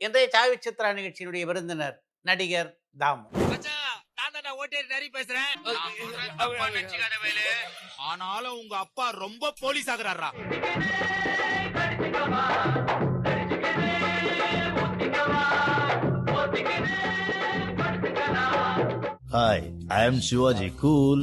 இன்றைய சாவி சித்ரா நிகழ்ச்சியினுடைய விருந்தினர் நடிகர் தாமு. ஆனாலும் உங்க அப்பா ரொம்ப police ஆகுறாரா? Hi, I am Shivaji. Cool.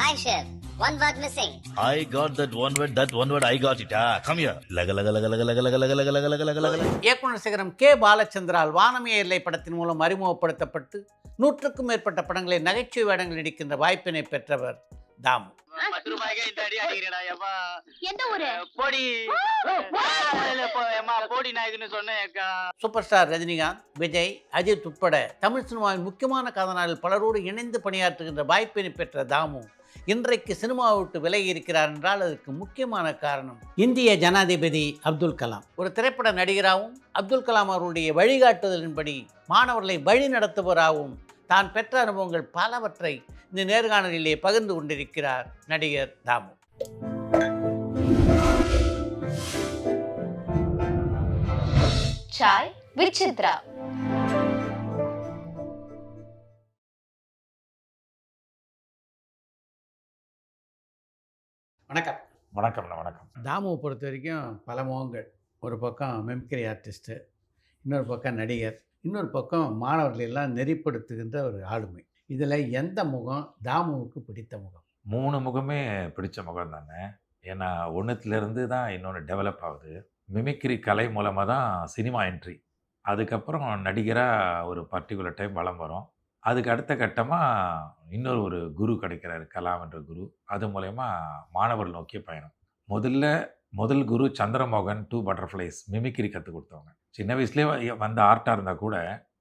Hi, Chef. One word missing. I got that one word. That one word I got it. Come here. Laga laga laga laga laga laga laga laga laga laga laga. இயக்குனர் சிகரம் K பாலச்சந்திரால் வானமே எல்லை படத்தின் மூலம் அறிமுகப்படுத்தப்பட்டு 100க்கும் மேற்பட்ட படங்களை நகைச்சுவை வேடங்கள் நடிக்கின்ற வாய்ப்பினை பெற்றவர் தாமு. 10 ரூபாய்க்கு இந்த அடி அடிக்கிறடா எப்பா. எந்த ஊரு? போடி போடி நாயக்குன்னு சொன்னேன்க்கா. சூப்பர் ஸ்டார் ரஜினிகாந்த், விஜய், அஜித் உட்பட தமிழ் சினிமாவின் முக்கியமான கதாநாயகர்கள் பலரோடு இணைந்து பணியாற்றுகின்ற வாய்ப்பினை பெற்ற தாமு இன்றைக்கு சினிமாவை விட்டு விலகி இருக்கிறார் என்றால் அதற்கு முக்கியமான காரணம் இந்திய ஜனாதிபதி அப்துல் கலாம். ஒரு திரைப்பட நடிகராகவும் அப்துல் கலாம் அவருடைய வழிகாட்டுதலின்படி மாணவர்களை வழி நடத்துபவராகவும் தான் பெற்ற அனுபவங்கள் பலவற்றை இந்த நேர்காணலிலே பகிர்ந்து கொண்டிருக்கிறார் நடிகர் தாமு. Chai with Chitra. வணக்கம். வணக்கம். தாமுவை பொறுத்த வரைக்கும் பல முகங்கள். ஒரு பக்கம் மெமிக்ரி ஆர்டிஸ்ட்டு, இன்னொரு பக்கம் நடிகர், இன்னொரு பக்கம் மாணவர்கள் எல்லாம் நெறிப்படுத்துகின்ற ஒரு ஆளுமை. இதில் எந்த முகம் தாமுவுக்கு பிடித்த முகம்? 3 முகமே பிடிச்ச முகம் தானே. ஏன்னா ஒன்றுத்துலேருந்து தான் இன்னொன்று டெவலப் ஆகுது. மிமிக்ரி கலை மூலமாக தான் சினிமா என்ட்ரி. அதுக்கப்புறம் நடிகராக ஒரு பர்டிகுலர் டைம் வலம் வரும். அதுக்கு அடுத்த கட்டமாக இன்னொரு ஒரு குரு கிடைக்கிறாரு, கலாம் என்ற குரு. அது மூலயமா மாணவர்கள் நோக்கிய பயணம். முதல் குரு சந்திரமோகன், 2 பட்டர்ஃப்ளைஸ் மிமிக்ரி கற்றுக் கொடுத்தவங்க. சின்ன வயசுலேயே வந்த ஆர்ட்டாக இருந்தால் கூட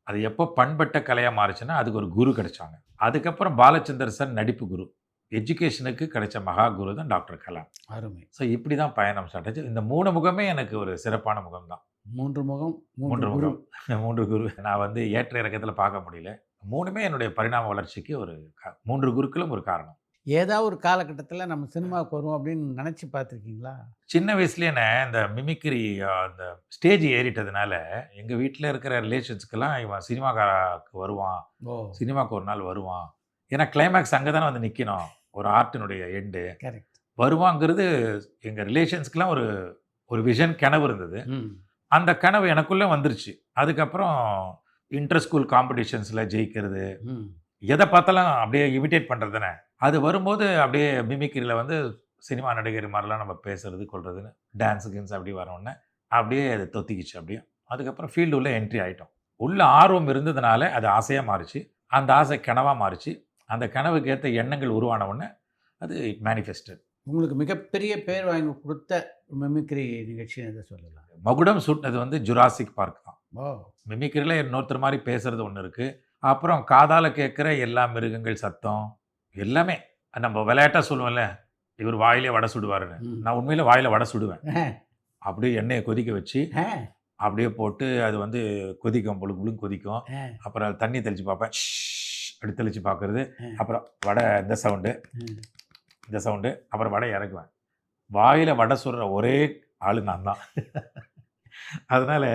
அது எப்போ பண்பட்ட கலையாக மாறுச்சுன்னா அதுக்கு ஒரு குரு கிடைச்சாங்க. அதுக்கப்புறம் பாலச்சந்தர் சார் நடிப்பு குரு. எஜுகேஷனுக்கு கிடைச்ச மகா குரு தான் டாக்டர் கலாம். அருமை. ஸோ இப்படி தான் பயணம் ஸ்டார்ட் ஆச்சு. இந்த 3 முகமே எனக்கு ஒரு சிறப்பான முகம் தான். 3 முகம், 3 குரு. முகம் 3 குரு. நான் வந்து ஏற்ற இறக்கத்தில் பார்க்க முடியல. 3மே என்னுடைய பரிணாம வளர்ச்சிக்கு ஒரு 3 குருக்களும் ஒரு காரணம். ஏதாவது ஒரு காலகட்டத்தில் நம்ம சினிமாவுக்கு வருவோம் அப்படின்னு நினச்சி பார்த்துருக்கீங்களா? சின்ன வயசுலேயே இந்த மிமிக்ரி அந்த ஸ்டேஜ் ஏறிட்டதுனால எங்கள் வீட்டில் இருக்கிற ரிலேஷன்ஸுக்கெல்லாம் இவன் சினிமாக்காரருக்கு வருவான், ஓ, சினிமாவுக்கு ஒரு நாள் வருவான். ஏன்னா கிளைமேக்ஸ் அங்கே தானே வந்து நிற்கணும், ஒரு ஆர்ட்டினுடைய எண்டு கரெக்ட். வருவாங்கிறது எங்கள் ரிலேஷன்ஸ்க்கெலாம் ஒரு ஒரு விஷன் கனவு இருந்தது. அந்த கனவு எனக்குள்ளே வந்துருச்சு. அதுக்கப்புறம் இன்டர் ஸ்கூல் காம்படிஷன்ஸில் ஜெயிக்கிறது, எதை பார்த்தாலும் அப்படியே இமிட்டேட் பண்ணுறது தானே. அது வரும்போது அப்படியே மிமிக்ரியில் வந்து சினிமா நடிகர் மாதிரிலாம் நம்ம பேசுறது கொள்றதுன்னு டான்ஸு கின்ஸ் அப்படி வரவுடனே அப்படியே அது தொத்திக்கிச்சு. அப்படியே அதுக்கப்புறம் ஃபீல்டு உள்ள என்ட்ரி ஆகிட்டோம். உள்ள ஆர்வம் இருந்ததுனால அது ஆசையாக மாறிச்சு, அந்த ஆசை கனவாக மாறிச்சு. அந்த கனவுக்கு ஏற்ற எண்ணங்கள் உருவான உடனே அது இட் மேனிஃபெஸ்டட். உங்களுக்கு மிகப்பெரிய பேர் வாங்கி கொடுத்த மிமிக்ரி நிகழ்ச்சின்னு எதை சொல்லலாம்? மகுடம் சூட்டினது வந்து ஜுராசிக் பார்க் தான். ஓ, மிமிக்ரியில் இன்னொருத்தர் மாதிரி பேசுறது ஒன்று இருக்குது. அப்புறம் காதால் கேட்குற எல்லா மிருகங்கள் சத்தம் எல்லாமே நம்ம விளையாட்டாக சொல்லுவோம்ல, இவர் வாயிலே வடை சுடுவாருன்னு. நான் உண்மையில் வாயில் வடை சுடுவேன். அப்படியே எண்ணெயை கொதிக்க வச்சு அப்படியே போட்டு அது வந்து கொதிக்கும், புழுக்கு புழுன்னு கொதிக்கும். அப்புறம் அது தண்ணி தெளித்து பார்ப்பேன், அப்படி தெளித்து பார்க்குறது. அப்புறம் வடை இந்த சவுண்டு, அப்புறம் வடை இறக்குவேன். வாயில் வடை சுடுற ஒரே ஆளு நான் தான். அதனால்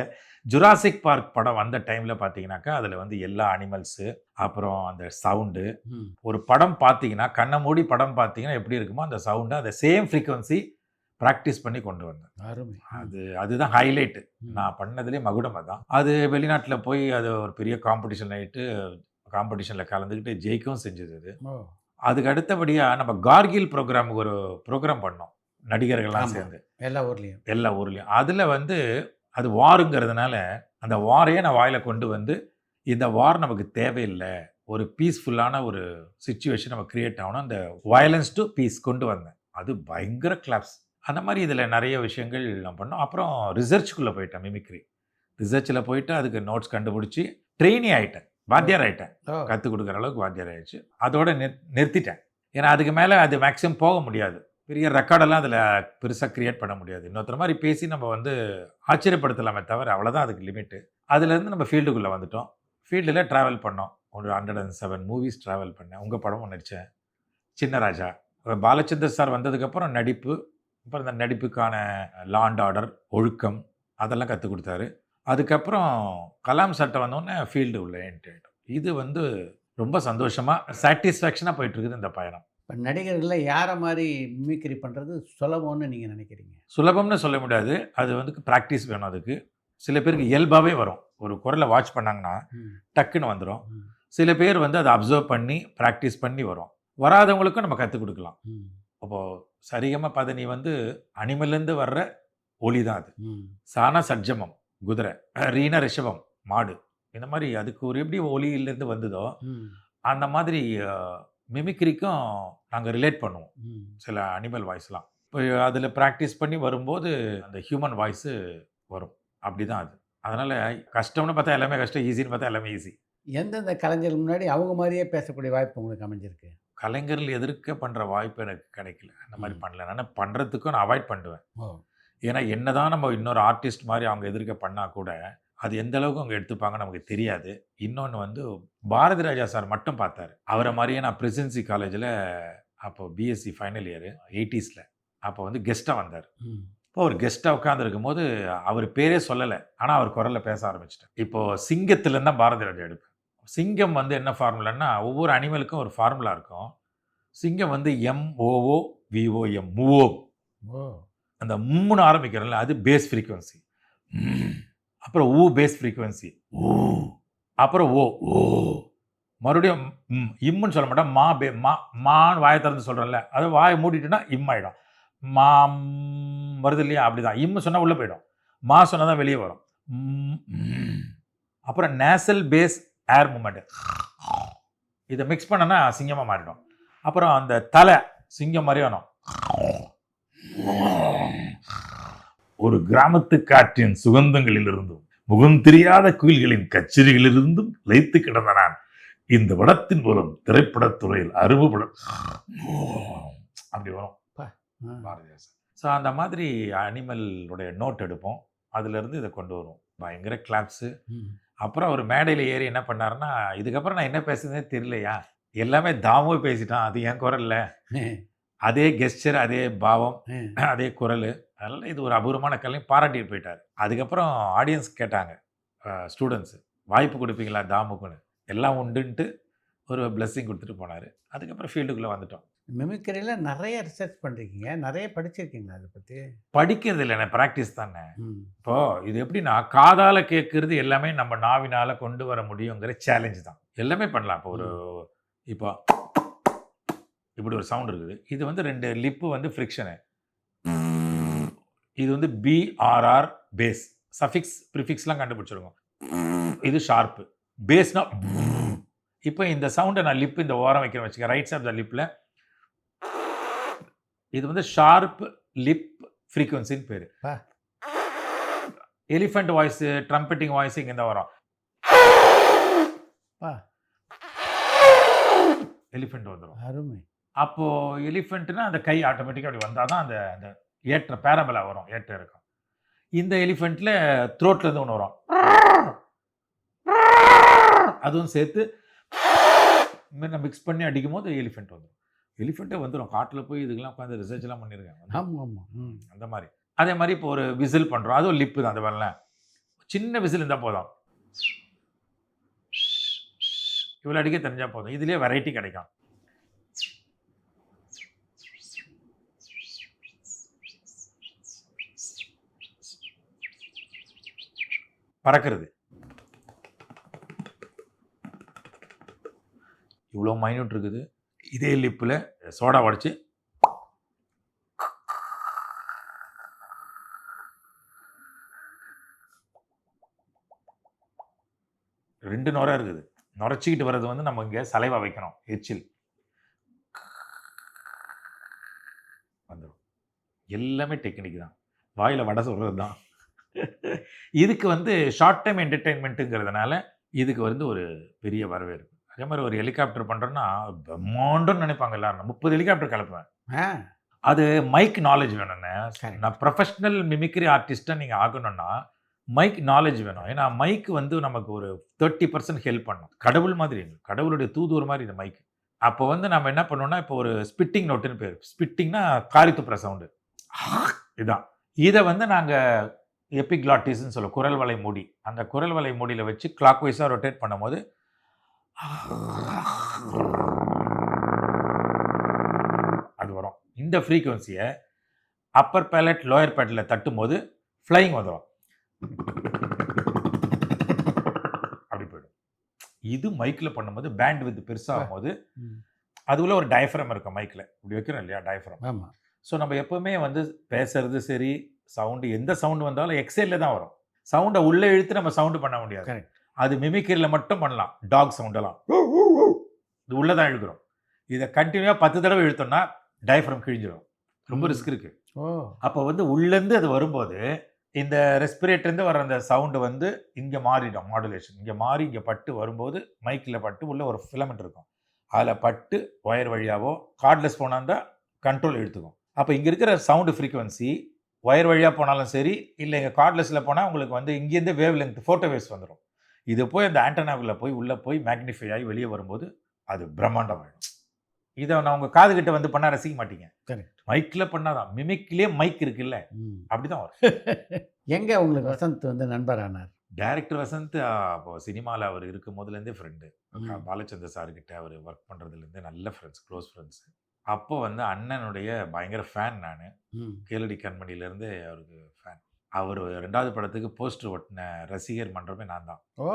ஜுராசிக் பார்க் படம் வந்த டைமில் பார்த்தீங்கன்னாக்கா அதில் வந்து எல்லா அனிமல்ஸு, அப்புறம் அந்த சவுண்டு, ஒரு படம் பார்த்தீங்கன்னா கண்ணை மூடி படம் பார்த்தீங்கன்னா எப்படி இருக்குமோ அந்த சவுண்டு அந்த சேம் ஃப்ரீக்வன்சி ப்ராக்டிஸ் பண்ணி கொண்டு வந்தேன். அதுதான் ஹைலைட்டு நான் பண்ணதுலேயே. மகுடம் அதுதான். அது வெளிநாட்டில் போய் அது ஒரு பெரிய காம்படிஷன் ஆகிட்டு காம்படிஷனில் கலந்துக்கிட்டு ஜெயிக்கவும் செஞ்சது. அது அதுக்கு அடுத்தபடியாக நம்ம கார்கில் ப்ரோக்ராமுக்கு ஒரு ப்ரோக்ராம் பண்ணோம் நடிகர்கள்லாம் சேர்ந்து எல்லா ஊர்லேயும். அதில் வந்து அது வாருங்கிறதுனால அந்த வாரையே நான் வாயில் கொண்டு வந்து இந்த வார் நமக்கு தேவையில்லை, ஒரு பீஸ்ஃபுல்லான ஒரு சிச்சுவேஷன் நம்ம க்ரியேட் ஆகணும், அந்த வயலன்ஸ் டு பீஸ் கொண்டு வந்தேன். அது பயங்கர கிளாப்ஸ். அந்த மாதிரி இதில் நிறைய விஷயங்கள் நான் பண்ணோம். அப்புறம் ரிசர்ச்சுக்குள்ளே போயிட்டேன். மிமிக்ரி ரிசர்ச்சில் போயிட்டு அதுக்கு நோட்ஸ் கண்டுபிடிச்சி ட்ரெயினி ஆகிட்டேன், வாத்தியார் ஆகிட்டேன். கற்றுக் கொடுக்குற அளவுக்கு வாத்தியார் ஆகிடுச்சு. அதோடு நிறுத்திட்டேன். ஏன்னா அதுக்கு மேலே அது மேக்ஸிமம் போக முடியாது. பெரிய ரெக்கார்டெல்லாம் அதில் பெருசாக க்ரியேட் பண்ண முடியாது. இன்னொருத்தர் மாதிரி பேசி நம்ம வந்து ஆச்சரியப்படுத்தலாமே தவிர அவ்வளோதான் அதுக்கு லிமிட்டு. அதுலேருந்து நம்ம ஃபீல்டுக்குள்ளே வந்துட்டோம். ஃபீல்டில் ட்ராவல் பண்ணோம். ஒரு 107 மூவிஸ் ட்ராவல் பண்ணேன். உங்கள் படமும் நடித்தேன், சின்ன ராஜா. பாலச்சந்தர் சார் வந்ததுக்கப்புறம் நடிப்பு, அப்புறம் இந்த நடிப்புக்கான லா அண்ட் ஆர்டர், ஒழுக்கம் அதெல்லாம் கற்றுக் கொடுத்தாரு. அதுக்கப்புறம் கலாம் சட்டை வந்தோடனே ஃபீல்டு உள்ள என்ட்ரி ஆகிட்டோம். இது வந்து ரொம்ப சந்தோஷமாக சாட்டிஸ்ஃபேக்ஷனாக போயிட்டுருக்குது இந்த பயணம். இப்போ நடிகர்களில் யாரை மாதிரி மிமிக்ரி பண்ணுறது சுலபம்னு நீங்கள் நினைக்கிறீங்க? சுலபம்னு சொல்ல முடியாது, அது வந்து ப்ராக்டிஸ் வேணும். அதுக்கு சில பேருக்கு இயல்பாகவே வரும். ஒரு குரலை வாட்ச் பண்ணாங்கன்னா ம். டக்குன்னு வந்துடும். ம். சில பேர் வந்து அதை அப்சர்வ் பண்ணி ப்ராக்டிஸ் பண்ணி வரும். வராதவங்களுக்கும் நம்ம கற்றுக் கொடுக்கலாம். ம். அப்போது சரிகம பதனி வந்து அனிமல்லேருந்து வர்ற ஒலி தான் அது. ம். சான சட்ஜமம் குதிரை, ரீன ரிஷபம் மாடு. இந்த மாதிரி அதுக்கு ஒரு எப்படி ஒலியிலேருந்து வந்ததோ ம். அந்த மாதிரி மிமிக்ரிக்கும் நாங்கள் ரிலேட் பண்ணுவோம். ம். சில அனிமல் வாய்ஸ்லாம் இப்போ அதில் ப்ராக்டிஸ் பண்ணி வரும்போது அந்த ஹியூமன் வாய்ஸு வரும். அப்படி தான் அது. அதனால் கஷ்டம்னு பார்த்தா எல்லாமே கஷ்டம், ஈஸின்னு பார்த்தா எல்லாமே ஈஸி. எந்தெந்த கலைஞர்கள் முன்னாடி அவங்க மாதிரியே பேசக்கூடிய வாய்ப்பு உங்களுக்கு அமைஞ்சிருக்கு? கலைஞர்கள் எதிர்க்க பண்ணுற வாய்ப்பு எனக்கு கிடைக்கல. அந்த மாதிரி ம். பண்ணல. நான் பண்ணுறதுக்கும் நான் அவாய்ட் பண்ணுவேன். ஓ. ஏன்னா என்னதான் நம்ம இன்னொரு ஆர்டிஸ்ட் மாதிரி அவங்க எதிர்க்க பண்ணால் கூட அது எந்த அளவுக்கு அவங்க எடுத்துப்பாங்க நமக்கு தெரியாது. இன்னொன்று வந்து பாரதி ராஜா சார் மட்டும் பார்த்தாரு. அவரை மாதிரியே நான் பிரசிடென்சி காலேஜில் அப்போ பிஎஸ்சி ஃபைனல் இயர் 80s அப்போ வந்து கெஸ்ட்டாக வந்தார். ம். இப்போ அவர் கெஸ்ட்டாக உட்காந்துருக்கும் போது அவர் பேரே சொல்லலை, ஆனால் அவர் குரலில் பேச ஆரம்பிச்சிட்டேன். இப்போது சிங்கத்துலேருந்து தான் பாரதி ராஜா எடுப்பேன். சிங்கம் வந்து என்ன ஃபார்முலான்னா ஒவ்வொரு அனிமலுக்கும் ஒரு ஃபார்முலா இருக்கும். சிங்கம் வந்து MOOVOM மூவோ. ஓ. அந்த மும்முன்னு ஆரம்பிக்கிறோம்ல அது பேஸ் ஃப்ரீக்குவன்சி. அப்புறம் பேஸ் ஃப்ரீக்குவன்சி ஊ, அப்புறம் ஓ மறுபடியும் இம்முன்னு சொல்ல மாட்டேன். மான்னு வாயை திறந்து சொல்கிறேன்ல, அது வாயை மூடிட்டுனா ஆகிடும். வருது இல்லையா, அப்படிதான். இம்மு சொன்னால் உள்ளே போயிடும், மா சொன்னால் தான் வெளியே வரும். அப்புறம் நேசல் பேஸ் ஏர் மூமெண்ட், இதை மிக்ஸ் பண்ணனா சிங்கமாக மாறிடும். அப்புறம் அந்த தலை சிங்கம் மாதிரி வேணும். ஒரு கிராமத்து காற்றின் சுகந்தங்களிலிருந்தும் முகம் தெரியாத குயில்களின் கச்சேரிகளிலிருந்தும் லயித்து கிடந்த நான் இந்த படத்தின் மூலம் திரைப்படத்துறையில் அறுபட அப்படி வரும் பாரதிதாசன். ஸோ அந்த மாதிரி அனிமலுடைய நோட் எடுப்போம், அதுலேருந்து இதை கொண்டு வருவோம். பயங்கர கிளாப்ஸு. அப்புறம் ஒரு மேடையில் ஏறி என்ன பண்ணாருன்னா, இதுக்கப்புறம் நான் என்ன பேசுறதுனே தெரியலையா, எல்லாமே தாமோ பேசிட்டான், அது என் குரல்ல, அதே கெஸ்டர், அதே பாவம், அதே குரல். அதனால் இது ஒரு அபூர்வமான கலையும் பாராட்டிட்டு போயிட்டார். அதுக்கப்புறம் ஆடியன்ஸ் கேட்டாங்க, ஸ்டூடெண்ட்ஸு வாய்ப்பு கொடுப்பீங்களா தாமுக்குன்னு. எல்லாம் உண்டுன்ட்டு ஒரு பிளெஸ்ஸிங் கொடுத்துட்டு போனார். அதுக்கப்புறம் ஃபீல்டுக்குள்ளே வந்துட்டோம். மிமிக்ரியில் நிறைய ரிசர்ச் பண்ணுறீங்க, நிறைய படிச்சிருக்கீங்களா அதை பற்றி? படிக்கிறது இல்லைண்ணே, ப்ராக்டிஸ் தானே. இப்போது இது எப்படின்னா, காதால் கேட்குறது எல்லாமே நம்ம நாவினால் கொண்டு வர முடியுங்கிற சேலஞ்சு தான். எல்லாமே பண்ணலாம். இப்போ இப்படி ஒரு சவுண்ட் இருக்குது, இது வந்து 2 லிப்பு வந்து ஃப்ரிக்ஷனு, இது வந்து BRR பேஸ், சஃபிக்ஸ் ப்ரிஃபிக்ஸ்லாம் கண்டுபிடிச்சிருக்கோம். இது ஷார்ப்பு பேஸ்னா. இப்போ இந்த சவுண்டை நான் லிப்பு இந்த ஓரம் வைக்கிறேன் வச்சுக்க, ரைட் சைட் த லிப்பில், இது வந்து ஷார்ப் லிப் ஃப்ரீக்வன்சின்னு பேர். எலிஃபண்ட் வாய்ஸு, ட்ரம்பெட்டிங் வாய்ஸு இங்கே தான் வரும். எலிஃபெண்ட் வந்துடும். அருமை. அப்போது எலிஃபெண்ட்னா அந்த கை ஆட்டோமேட்டிக்காக அப்படி வந்தால் தான் அந்த ஏற்ற பேரபலா வரும், ஏற்ற இருக்கும். இந்த எலிஃபெண்ட்டில் த்ரோட்லேருந்து ஒன்று வரும், அதுவும் சேர்த்து மிக்ஸ் பண்ணி அடிக்கும் போது எலிஃபெண்ட் வந்துடும். எலிஃபெண்ட்டே வந்துடும். காட்டில் போய் இதுக்கெல்லாம் உட்காந்து ரிசர்ச்லாம் பண்ணியிருக்காங்க. ஆமாம் ஆமாம். அந்த மாதிரி. அதே மாதிரி இப்போ ஒரு விசில் பண்ணுறோம், அதுவும் லிப்பு தான். அந்த வரல சின்ன விசில் இருந்தால் போதும், இவ்வளோ அடிக்க தெரிஞ்சால் போதும். இதுலேயே வெரைட்டி கிடைக்கும். பறக்கிறது இவ்வளோ மைன்யூட் இருக்குது. இதே லிப்பில் சோடா உடைச்சு ரெண்டு நுரை இருக்குது. நுரைச்சிக்கிட்டு வர்றது வந்து நம்ம இங்கே சலைவா வைக்கணும், எச்சில் வந்துடும். எல்லாமே டெக்னிக் தான், வாயில் வடை சொல்கிறது தான். இதுக்கு வந்து ஷார்ட் டைம் என்டர்டெயின்மெண்ட்டுங்கிறதுனால இதுக்கு வந்து ஒரு பெரிய வரவேற்பு. அதே மாதிரி ஒரு ஹெலிகாப்டர் பண்ணுறோன்னா பிரம்மாண்டம்னு நினைப்பாங்க எல்லாரும். 30 ஹெலிகாப்டர் கிளப்புவேன். அது மைக் நாலேஜ் வேணும்ண்ணே. நான் ப்ரொஃபஷ்னல் மிமிக்ரி ஆர்டிஸ்ட்டாக நீங்கள் ஆகணும்னா மைக் நாலேஜ் வேணும். ஏன்னா மைக் வந்து நமக்கு ஒரு 30% ஹெல்ப் பண்ணும். கடவுள் மாதிரி, கடவுளுடைய தூதுவர் மாதிரி இந்த மைக். அப்போ வந்து நம்ம என்ன பண்ணோம்னா, இப்போ ஒரு ஸ்பிட்டிங் நோட்டுன்னு பேர். ஸ்பிட்டிங்னா காரி துப்புற சவுண்டு, இதுதான். இதை வந்து நாங்கள் எபிக்ளாட்டிஸ்ன்னு சொல்ல குரல் வலை மூடி. அந்த குரல் வலை மூடியில் வச்சு கிளாக் வைஸாக ரொட்டேட் பண்ணும்போது அது வரும். இந்த ஃப்ரீக்குவன்சியை அப்பர் பேலட் லோயர் பேலட்டில் தட்டும் போது ஃப்ளைங் வந்துடும். அப்படி போயிடும். இது மைக்கில் பண்ணும்போது பேண்ட் வித் பெருசாகும் போது அது உள்ள ஒரு டயஃப்ரம் இருக்கும் மைக்கில். இப்படி வைக்கிறோம் இல்லையா டயஃப்ரம். ஆமாம். ஸோ நம்ம எப்போவுமே வந்து பேசுறது சரி, சவுண்டு எந்த சவுண்டு வந்தாலும் எக்ஸைலில் தான் வரும். சவுண்டை உள்ளே இழுத்து நம்ம சவுண்டு பண்ண முடியாது. Correct. அது மிமிக்ரியில் மட்டும் பண்ணலாம். டாக் சவுண்டெல்லாம் இது உள்ளே தான் இழுக்கிறோம். இதை கண்டினியூவாக 10 தடவை இழுத்தோம்னா டயஃப்ரம் கிழிஞ்சிடும். ரொம்ப ரிஸ்க் இருக்குது. ஓ அப்போ வந்து உள்ளேருந்து அது வரும்போது இந்த ரெஸ்பிரேட்டர்லேருந்து வர அந்த சவுண்டு வந்து இங்கே மாறிடும். மாடுலேஷன் இங்கே மாறி இங்கே பட்டு வரும்போது மைக்கில் பட்டு உள்ள ஒரு ஃபிலமெண்ட் இருக்கும். அதில் பட்டு ஒயர் வழியாவோ கார்ட்லெஸ் போனால் தான் கண்ட்ரோல் இழுத்துக்கும். அப்போ இங்கே இருக்கிற சவுண்டு ஃப்ரீக்குவன்சி ஒயர் வழியாக போனாலும் சரி, இல்லை இங்கே கார்ட்லெஸில் போனால் உங்களுக்கு வந்து இங்கேருந்து வேவ் லென்த் ஃபோட்டோ வேவ்ஸ் வந்துடும். இது போய் அந்த ஆண்டனாவில் போய் உள்ளே போய் மேக்னிஃபை ஆகி வெளியே வரும்போது அது பிரம்மாண்டமாகிடும். இதை நான் உங்கள் காது கிட்ட வந்து பண்ணால் ரசிக்க மாட்டீங்க. கரெக்ட். மைக்கில் பண்ணாதான். மிமிக்லேயே மைக் இருக்குல்ல, அப்படி தான் வரும். எங்கே உங்களுக்கு வசந்த் வந்து நண்பரானார்? டைரக்டர் வசந்த் அப்போ சினிமாவில் அவர் இருக்கும் போதுலேருந்தே ஃப்ரெண்டு. பாலச்சந்தர் சார்கிட்ட அவர் ஒர்க் பண்ணுறதுலேருந்தே நல்ல ஃப்ரெண்ட்ஸ், க்ளோஸ் ஃப்ரெண்ட்ஸ். அப்போ வந்து அண்ணனுடைய பயங்கர ஃபேன் நான். கேளடி கண்மணிலேருந்து அவருக்கு ஃபேன். அவர் 2வது படத்துக்கு போஸ்டர் ஒட்டின ரசிகர் மன்றமே நான் தான். ஓ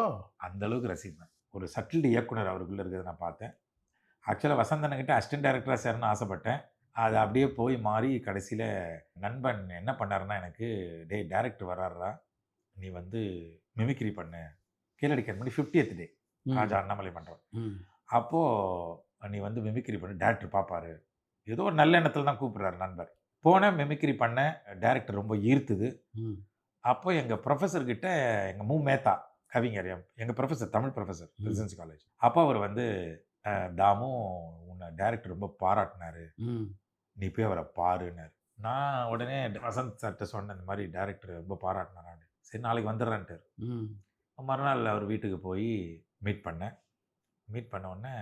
அந்தளவுக்கு ரசிப்பேன். ஒரு சட்டில்டு இயக்குனர் அவருக்குள்ளே இருக்கிறத நான் பார்த்தேன். ஆக்சுவலாக வசந்தனக்கிட்ட அசிஸ்டன்ட் டைரக்டராக சேரணும்னு ஆசைப்பட்டேன். அது அப்படியே போய் மாறி கடைசியில் நண்பன் என்ன பண்ணாருன்னா, எனக்கு டேய் டைரக்டர் வர்றாருடா, நீ வந்து மிமிக்ரி பண்ணு. கேளடி கண்மணி 50th டே ராஜா அண்ணாமலை பண்ணுறோம். அப்போது நீ வந்து மிமிக்ரி பண்ணு, டேரக்டர் பார்ப்பாரு. ஏதோ ஒரு நல்ல எண்ணத்தில் தான் கூப்பிட்றாரு நண்பர். போனேன், மிமிக்ரி பண்ணேன். டேரக்டர் ரொம்ப ஈர்த்துது. அப்போ எங்கள் ப்ரொஃபஸர்கிட்ட எங்கள் மேத்தா கவிஞர், எங்கள் professor, Tamil professor, presidency college. அப்போ அவர் வந்து தாமு உன்னை டேரக்டர் ரொம்ப பாராட்டினாரு, நீ போய் அவரை பாருன்னாரு. நான் உடனே வசந்த் சார்கிட்ட சொன்னேன், இந்த மாதிரி டேரக்டர் ரொம்ப பாராட்டினாரான்னு. சரி நாளைக்கு வந்துடுறான்ட்டார். மறுநாள் அவர் வீட்டுக்கு போய் மீட் பண்ணேன். மீட் பண்ண உடனே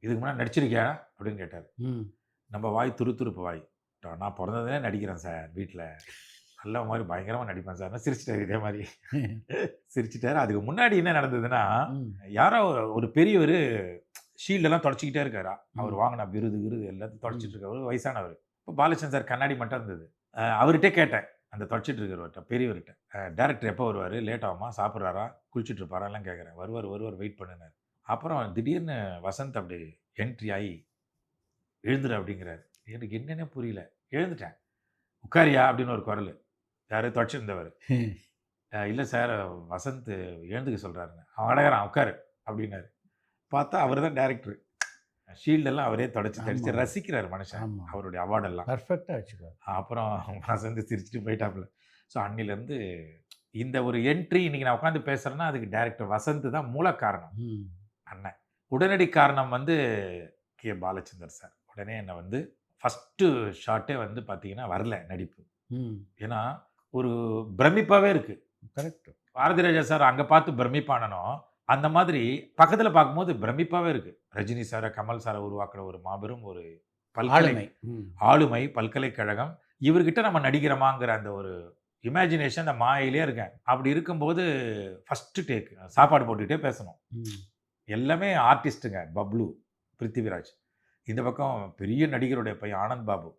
இதுக்கு முன்னாடி நடிச்சிருக்கியா அப்படின்னு கேட்டார். நம்ம வாய் துருத்துருப்பு வாய். நான் பிறந்ததுனே நடிக்கிறேன் சார், வீட்டில் நல்ல மாதிரி பயங்கரமாக நடிப்பேன் சார். சிரிச்சிட்டாரு. இதே மாதிரி சிரிச்சிட்டாரு. அதுக்கு முன்னாடி என்ன நடந்ததுன்னா, யாரோ ஒரு பெரியவர் ஷீல்டெல்லாம் தொடச்சிக்கிட்டே இருக்காரா. அவர் வாங்கின விருது எல்லாத்தையும் தொடச்சிட்டு இருக்காரு. வயசானவர். இப்போ பாலச்சந்தர் சார் கண்ணாடி மட்டும் இருந்தது. அவர்கிட்ட கேட்டேன், அந்த தொடச்சிட்டு இருக்கிறவர்கிட்ட, பெரியவர்கிட்ட, டேரக்டர் எப்போ வருவார், லேட் ஆகுமா, சாப்பிட்றாரா, குளிச்சுட்டு இருப்பாரா எல்லாம் கேட்குறேன். வருவார் வெயிட் பண்ணினார். அப்புறம் திடீர்னு வசந்த் அப்படி என்ட்ரி ஆகி எழுந்துரு அப்படிங்கிறாரு. எனக்கு என்னென்ன புரியல. எழுந்துட்டேன். உட்காரியா அப்படின்னு ஒரு குரல். யார் தொடச்சிருந்தவர். இல்லை சார் வசந்த் எழுந்துக்க சொல்கிறாருங்க. அவன் அடகிறான், உட்காரு அப்படின்னாரு. பார்த்தா அவர் தான் டேரக்டர். ஷீல்டெல்லாம் அவரே தொடச்சி ரசிக்கிறார் மனுஷன். அவருடைய அவார்டெல்லாம் பர்ஃபெக்டாக வச்சுக்கோ. அப்புறம் வசந்த் சிரிச்சுட்டு போயிட்டாப்புல. ஸோ அன்னிலேருந்து இந்த ஒரு என்ட்ரி இன்றைக்கி நான் உட்காந்து பேசுகிறேன்னா அதுக்கு டேரக்டர் வசந்த் தான் மூல காரணம். அண்ணன் உடனடி காரணம் வந்து கே பாலச்சந்தர் சார். உடனே என்னை வந்து ஃபஸ்ட்டு ஷாட்டே வந்து பார்த்தீங்கன்னா வரல நடிப்பு. ஏன்னா ஒரு பிரமிப்பாகவே இருக்குது. கரெக்ட். பாரதி ராஜா சார் அங்கே பார்த்து பிரமிப்பானனும் அந்த மாதிரி பக்கத்தில் பார்க்கும்போது பிரமிப்பாகவே இருக்குது. ரஜினி சாரை, கமல் சாரை உருவாக்குற ஒரு மாபெரும் ஒரு ஆளுமை பல்கலைக்கழகம். இவர்கிட்ட நம்ம நடிக்கிறோமாங்கிற அந்த ஒரு இமேஜினேஷன் அந்த மாயிலே இருக்கேன். அப்படி இருக்கும்போது ஃபஸ்ட்டு டேக் சாப்பாடு போட்டுக்கிட்டே பேசணும். எல்லாமே ஆர்டிஸ்ட்டுங்க. பப்ளு, பிருத்திவிராஜ், இந்த பக்கம் பெரிய நடிகருடைய பையன் ஆனந்த் பாபு,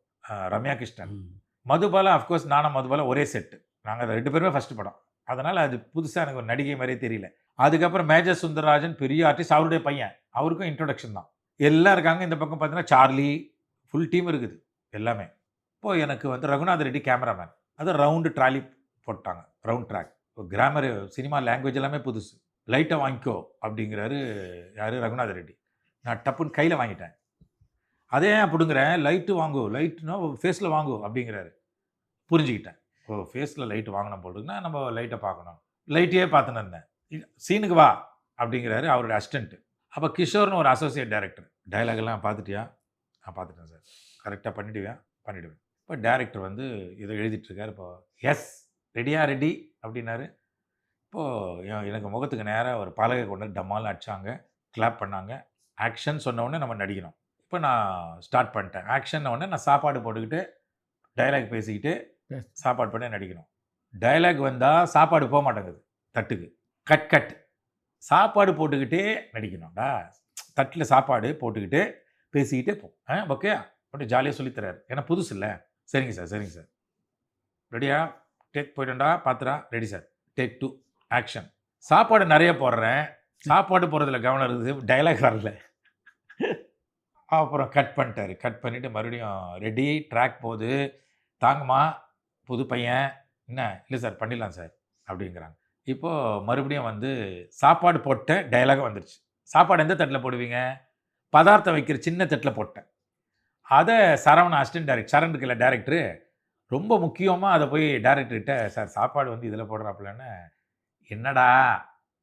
ரம்யா கிருஷ்ணன், மதுபாலா. அஃப்கோர்ஸ் நானும் மதுபாலா ஒரே செட்டு. நாங்கள் 2 பேருமே ஃபஸ்ட்டு படம். அதனால் அது புதுசாக எனக்கு ஒரு நடிகை மாதிரியே தெரியல. அதுக்கப்புறம் மேஜர் சுந்தரராஜன் பெரிய ஆர்டிஸ்ட், அவருடைய பையன், அவருக்கும் இன்ட்ரோடக்ஷன் தான். எல்லாம் இருக்காங்க. இந்த பக்கம் பார்த்தீங்கன்னா சார்லி, ஃபுல் டீம் இருக்குது எல்லாமே. இப்போது எனக்கு வந்து ரகுநாத் ரெட்டி கேமராமேன். அது ரவுண்டு ட்ராலி போட்டாங்க, ரவுண்ட் ட்ராக். இப்போ கிராமர், சினிமா லாங்குவேஜ் எல்லாமே புதுசு. லைட்டாக வாங்கிக்கோ அப்படிங்கிறாரு யார், ரகுநாத் ரெட்டி. நான் டப்புன்னு கையில் வாங்கிட்டேன். அதே அப்படிங்கிறேன், லைட்டு வாங்கு, லைட்டுனா ஃபேஸில் வாங்கு அப்படிங்கிறாரு. புரிஞ்சுக்கிட்டேன். ஓ ஃபேஸில் லைட்டு வாங்கினோம் போட்டுன்னா நம்ம லைட்டை பார்க்கணும். லைட்டையே பார்த்துன்னு இருந்தேன். சீனுக்கு வா அப்படிங்கிறாரு அவருடைய அசிஸ்டண்ட்டு. அப்போ கிஷோர்னு ஒரு அசோசியேட் டைரக்டர். டைலாகெல்லாம் பார்த்துட்டியா? நான் பார்த்துட்டேன் சார். கரெக்டாக பண்ணிவிடுவேன். இப்போ டைரக்டர் வந்து ஏதோ எழுதிட்டுருக்காரு. இப்போ எஸ் ரெடி அப்படின்னாரு. இப்போது எனக்கு முகத்துக்கு நேராக ஒரு பலகை கொண்டு டம்மால் அடித்தாங்க, கிளாப் பண்ணாங்க. ஆக்ஷன் சொன்னோடனே நம்ம நடிக்கணும். இப்போ நான் ஸ்டார்ட் பண்ணிட்டேன். ஆக்ஷன் உடனே நான் சாப்பாடு போட்டுக்கிட்டு டைலாக் பேசிக்கிட்டு சாப்பாடு பண்ணி நடிக்கணும். டயலாக் வந்தால் சாப்பாடு போக மாட்டேங்குது தட்டுக்கு. Cut cut. சாப்பாடு போட்டுக்கிட்டே நடிக்கணும்டா. தட்டில் சாப்பாடு போட்டுக்கிட்டு பேசிக்கிட்டே போ. ஓகே அப்படி ஜாலியாக சொல்லித்தராரு. ஏன்னா புதுசு இல்லை. சரிங்க சார் ரெடியா? டேக் போய்ட்டா பார்த்துடா. Ready sir. Take 2 action. சாப்பாடு நிறைய போடுறேன். சாப்பாடு போடுறதுல கவனம் இருக்குது, டைலாக் வரல. அப்புறம் கட் பண்ணிட்டாரு. கட் பண்ணிவிட்டு மறுபடியும் ரெடி, ட்ராக் போகுது. தாங்கம்மா புது பையன் என்ன? இல்லை சார் பண்ணிடலாம் சார் அப்படிங்கிறாங்க. இப்போது மறுபடியும் வந்து சாப்பாடு போட்ட டைலாகும் வந்துருச்சு. சாப்பாடு எந்த தட்டில் போடுவீங்க? பதார்த்தம் வைக்கிற சின்ன தட்டில் போட்டேன். அதை சரவண அசிஸ்டன்ட் டைரக்டர், சரண் இருக்குல்ல டேரக்டரு, ரொம்ப முக்கியமாக அதை போய் டேரக்டர்கிட்ட சார் சாப்பாடு வந்து இதில் போடுறாப்புலன்னு. என்னடா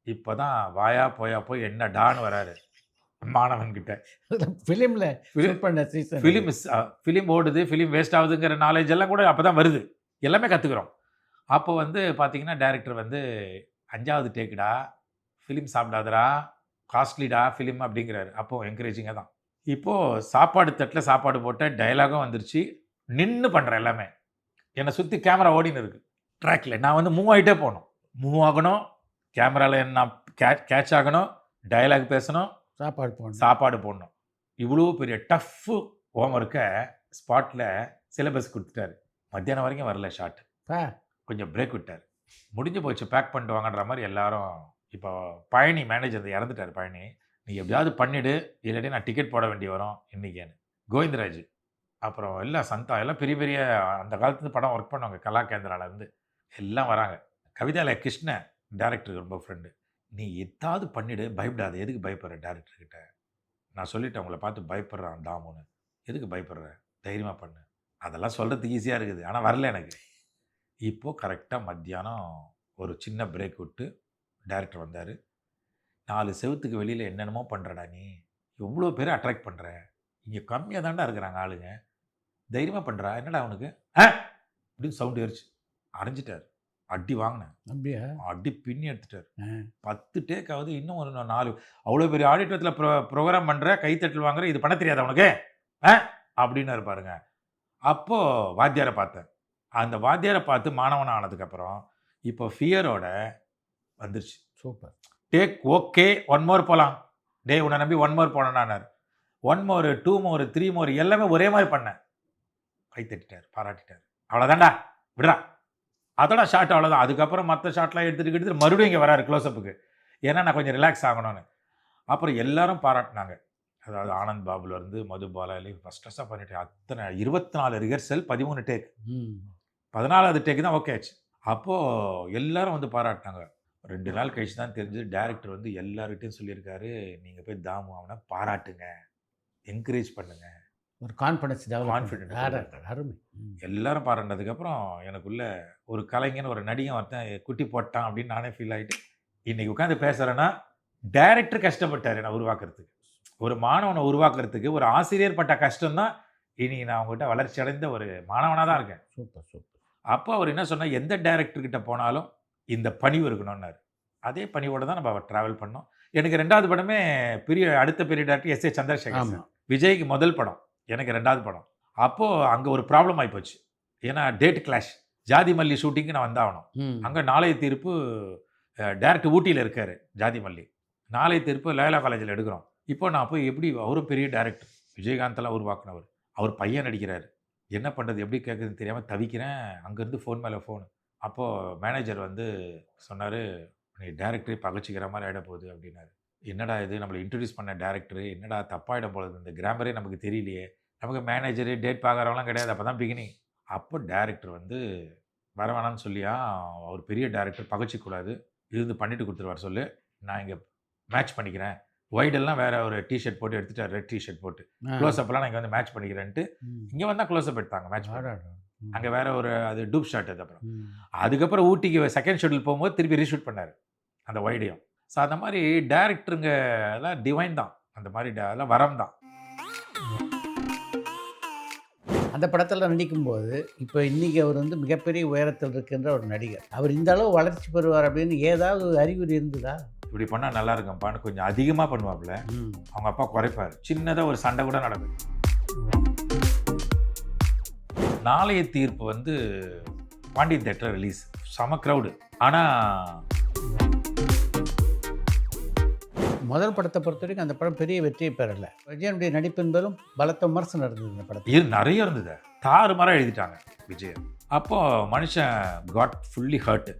இப்போ தான் வாயா போயா போய் என்னடான்னு வராரு மாணவன்கிட்ட. ஃபிலிமில் ஷூட் பண்ண சீசன். ஃபிலிம் ஓடுது, ஃபிலிம் வேஸ்ட் ஆகுதுங்கிற நாலேஜ் எல்லாம் கூட அப்போ தான் வருது. எல்லாமே கற்றுக்குறோம். அப்போ வந்து பார்த்தீங்கன்னா டேரக்டர் வந்து 5வது டேக்குடா, ஃபிலிம் சாப்பிடாதடா, காஸ்ட்லிடா ஃபிலிம் அப்படிங்கிறாரு. அப்போது என்கரேஜிங்காக தான். இப்போது சாப்பாடு தட்டில் சாப்பாடு போட்ட டைலாகும் வந்துருச்சு. நின்று பண்ணுறேன் எல்லாமே. என்னை சுற்றி கேமரா ஓடின்னு இருக்குது ட்ராக்கில். நான் வந்து மூவ் ஆகிட்டே போகணும். மூவ் ஆகணும், கேமராவில் நான் கேட்ச் ஆகணும், டைலாக் பேசணும், சாப்பாடு போடணும். இவ்வளோ பெரிய டஃப்பு ஹோம்ஒர்க்கை ஸ்பாட்டில் சிலபஸ் கொடுத்துட்டாரு. மத்தியானம் வரைக்கும் வரல ஷார்ட். கொஞ்சம் பிரேக் விட்டார். முடிஞ்சு போச்சு, பேக் பண்ணிட்டு வாங்கன்ற மாதிரி எல்லாரும். இப்போ பழனி மேனேஜர் இறந்துட்டார். பழனி, நீ எப்படியாவது பண்ணிவிடு, இல்லாட்டி நான் டிக்கெட் போட வேண்டி வரும் இன்றைக்கேன்னு. கோவிந்தராஜ், அப்புறம் எல்லாம் சந்தா, எல்லாம் பெரிய பெரிய அந்த காலத்துலேருந்து படம் ஒர்க் பண்ணுவாங்க கலாகேந்திராலேருந்து எல்லாம் வராங்க. கவிதாலய கிருஷ்ண டேரக்டருக்கு ரொம்ப ஃப்ரெண்டு. நீ எதாவது பண்ணிவிடு, பயப்படாத. எதுக்கு பயப்படுற டேரக்டர்கிட்ட? நான் சொல்லிட்டேன் உங்களை பார்த்து பயப்படுறான் தாமுன்னு. எதுக்கு பயப்படுற? தைரியமாக பண்ணு. அதெல்லாம் சொல்கிறதுக்கு ஈஸியாக இருக்குது, ஆனால் வரல எனக்கு. இப்போது கரெக்டாக மத்தியானம் ஒரு சின்ன பிரேக் விட்டு டேரக்டர் வந்தார். 4 செவத்துக்கு வெளியில் என்னென்னமோ பண்ணுறடா நீ, எவ்வளோ பேரை அட்ராக்ட் பண்ணுற, இங்கே கம்மியாக தாண்டா இருக்கிறாங்க ஆளுங்க, தைரியமாக பண்ணுறா, என்னடா அவனுக்கு அப்படின்னு சவுண்டு ஏறிச்சு. அரைஞ்சிட்டார். அடி வாங்கினேன். அப்படியா? அடி பின்னி எடுத்துட்டார். 10 டேக் ஆகுது. இன்னும் ஒரு 4 அவ்வளோ பெரிய ஆடிட்டோரியத்தில் ப்ரோக்ராம் பண்ணுற, கைத்தட்டல் வாங்குற, இது பண்ண தெரியாது அவனுக்கு அப்படின்னு இருப்பாருங்க. அப்போது வாத்தியாரை பார்த்தேன். அந்த வாத்தியாரை பார்த்து மாணவன் ஆனதுக்கப்புறம் இப்போ ஃபியரோட வந்துருச்சு. சூப்பர். டேக் ஓகே, 1 மோர் போகலாம். டே உன்னை நம்பி 1 மோர் போனான்னார். 1 மோர், 2 மோர், 3 மோர் எல்லாமே ஒரே மாதிரி பண்ணேன். கை தட்டிட்டார், பாராட்டிட்டார். அவ்வளோதான்டா, விடுறா, அதோட ஷார்ட் அவ்வளோதான். அதுக்கப்புறம் மற்ற ஷார்ட்லாம் எடுத்துகிட்டு மறுபடியும் இங்கே வராரு க்ளோஸ்அப்புக்கு. ஏன்னா நான் கொஞ்சம் ரிலாக்ஸ் ஆகணும்னு. அப்புறம் எல்லாரும் பாராட்டினாங்க. அதாவது ஆனந்த் பாபுலேருந்து மதுபாலாலையும் ஃபஸ்ட்டாக பண்ணிட்டேன். அத்தனை 24 ரிஹர்சல், 13 டேக். 14வது டேக்கு தான் ஓகே ஆச்சு. அப்போது எல்லாரும் வந்து பாராட்டினாங்க. 2 நாள் கழிச்சு தான் தெரிஞ்சு டேரக்டர் வந்து எல்லார்கிட்டையும் சொல்லியிருக்காரு, நீங்கள் போய் தாமு அவனை பாராட்டுங்க, என்கரேஜ் பண்ணுங்க, ஒரு கான்ஃபிடன்ஸ் அருமை. எல்லாரும் பாராட்டினதுக்கப்புறம் எனக்குள்ள ஒரு கலைஞன், ஒரு நடிகன் ஒருத்தன் குட்டி போட்டான் அப்படின்னு நானே ஃபீல் ஆகிட்டு இன்றைக்கி உட்காந்து பேசுகிறேன்னா டேரக்டர் கஷ்டப்பட்டார் என்னை உருவாக்குறதுக்கு. ஒரு மாணவனை உருவாக்குறதுக்கு ஒரு ஆசிரியர் பட்ட கஷ்டம்தான். இனி நான் அவங்ககிட்ட வளர்ச்சி அடைந்த ஒரு மாணவனாக தான் இருக்கேன். Super super. அப்போ அவர் என்ன சொன்னால், எந்த டேரக்டர்கிட்ட போனாலும் இந்த பணிவு இருக்கணும்னாரு. அதே பணிவோடு தான் நம்ம ட்ராவல் பண்ணோம். எனக்கு 2வது படமே அடுத்த பெரிய டேரக்டர் எஸ்.ஏ. சந்திரசேகர் சார். விஜய்க்கு முதல் படம், எனக்கு 2வது படம். அப்போது அங்கே ஒரு ப்ராப்ளம் ஆகிப்போச்சு. ஏன்னா டேட் கிளாஷ். ஜாதி மல்லி ஷூட்டிங்கு நான் வந்தாகணும். அங்கே நாளைய தீர்ப்பு டேரக்டர் ஊட்டியில் இருக்கார். ஜாதி மல்லி நாளைய தீர்ப்பு லயோலா காலேஜில் எடுக்கிறோம். இப்போ நான் போய் எப்படி, அவரும் பெரிய டேரக்டர், விஜயகாந்தெல்லாம் உருவாக்குனவர், அவர் பையன் நடிக்கிறார். என்ன பண்ணுறது, எப்படி கேட்குறதுன்னு தெரியாமல் தவிக்கிறேன். அங்கேருந்து ஃபோன் மேலே ஃபோனு. அப்போது மேனேஜர் வந்து சொன்னார், நீ டேரக்டரே பகச்சிக்கிற மாதிரி ஆகிட போகுது அப்படின்னாரு. என்னடா இது, நம்மளை இன்ட்ரடியூஸ் பண்ண டேரக்டரு, என்னடா தப்பாயிடம் போகுது, இந்த கிராமரே நமக்கு தெரியலையே, நமக்கு மேனேஜரு டேட் பார்க்குறவங்களாம் கிடையாது. அப்போ தான் பிகினிங். அப்போ டேரக்டர் வந்து வர வேணான்னு சொல்லியா, அவர் பெரிய டேரக்டர், பகச்சிக்கூடாது, இருந்து பண்ணிட்டு கொடுத்துருவார் சொல்லு, நான் இங்கே மேட்ச் பண்ணிக்கிறேன். ஒயிடெல்லாம் வேறு ஒரு டிஷர்ட் போட்டு எடுத்துட்டார், ரெட் டிஷர்ட் போட்டு. க்ளோஸ்அப்லாம் நான் இங்கே வந்து மேட்ச் பண்ணிக்கிறேன்ட்டு இங்கே வந்தால் க்ளோஸ்அப் எடுத்தாங்க மேட்ச். அங்கே வேறு ஒரு அது டூப் ஷாட். அதுக்கப்புறம் ஊட்டிக்கு செகண்ட் ஷெட்யூல் போகும்போது திருப்பி ரீஷூட் பண்ணார் அந்த ஒய்டையும். ஸோ அந்த மாதிரி டேரக்டருங்க எல்லாம் டிவைன் தான். அந்த மாதிரி அதெல்லாம் வரம் தான். அந்த படத்தில் நடிக்கும்போது இப்போ இன்றைக்கி அவர் வந்து மிகப்பெரிய உயரத்தில் இருக்கின்ற ஒரு நடிகர். அவர் இந்த அளவு வளர்ச்சி பெறுவார் அப்படின்னு ஏதாவது அறிகுறி இருந்ததா? இப்படி பண்ணால் நல்லா இருக்கும்ப்பான்னு கொஞ்சம் அதிகமாக பண்ணுவாப்புல. அவங்க அப்பா குறைப்பார். சின்னதாக ஒரு சண்டை கூட நடக்கும். நாளைய தீர்ப்பு வந்து பாண்டியன் தேட்டர் ரிலீஸ், செம க்ரௌடு. ஆனால் முதல் படத்தை பொறுத்த வரைக்கும் அந்த படம் பெரிய வெற்றியை பெறலை. விஜயனுடைய நடிப்பு என்பதும் பலத்த விமர்சனம் இருந்தது இந்த படத்தில். நிறைய இருந்தது, தாறுமாறாக எழுதிட்டாங்க விஜய். அப்போ மனுஷன் காட் ஃபுல்லி ஹர்ட்.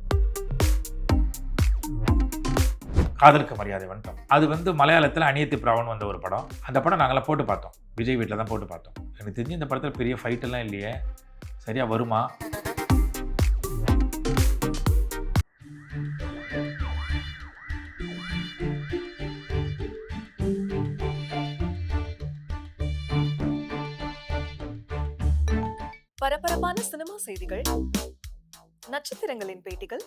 காதலுக்கு மரியாதை வந்துட்டோம். அது மலையாளத்தில் அநியத்தி பிராவன் வந்த ஒரு படம். அந்த படம் நாங்களாம் போட்டு பார்த்தோம், விஜய் வீட்டில் தான் போட்டு பார்த்தோம். எனக்கு தெரிஞ்சு இந்த படத்தில் பெரிய ஃபைட்டெல்லாம் இல்லையே, சரியாக வருமா? பரபரப்பான சினிமா செய்திகள், நட்சத்திரங்களின் பேட்டிகள்,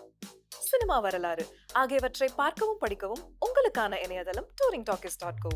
சினிமா வரலாறு ஆகியவற்றை பார்க்கவும் படிக்கவும் உங்களுக்கான இணையதளம் touringtalkies.co.